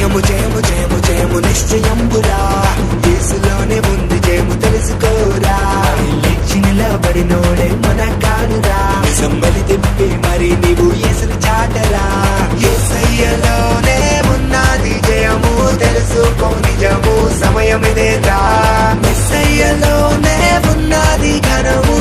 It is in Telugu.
జయము జయము జయము జయము నిశ్చయంబురా, యేసులోనే ఉంది జయము తెలుసుకోరా. లేచి నిలబడినోడే మన కానురా, సంబలి తిప్పి మరి నీవు యేసుని చాటరా. యేసయ్యలోనే ఉన్నది జయము తెలుసుకో నిజము, సమయమిదేరా. యేసయ్యలోనే ఉన్నది ఘనము,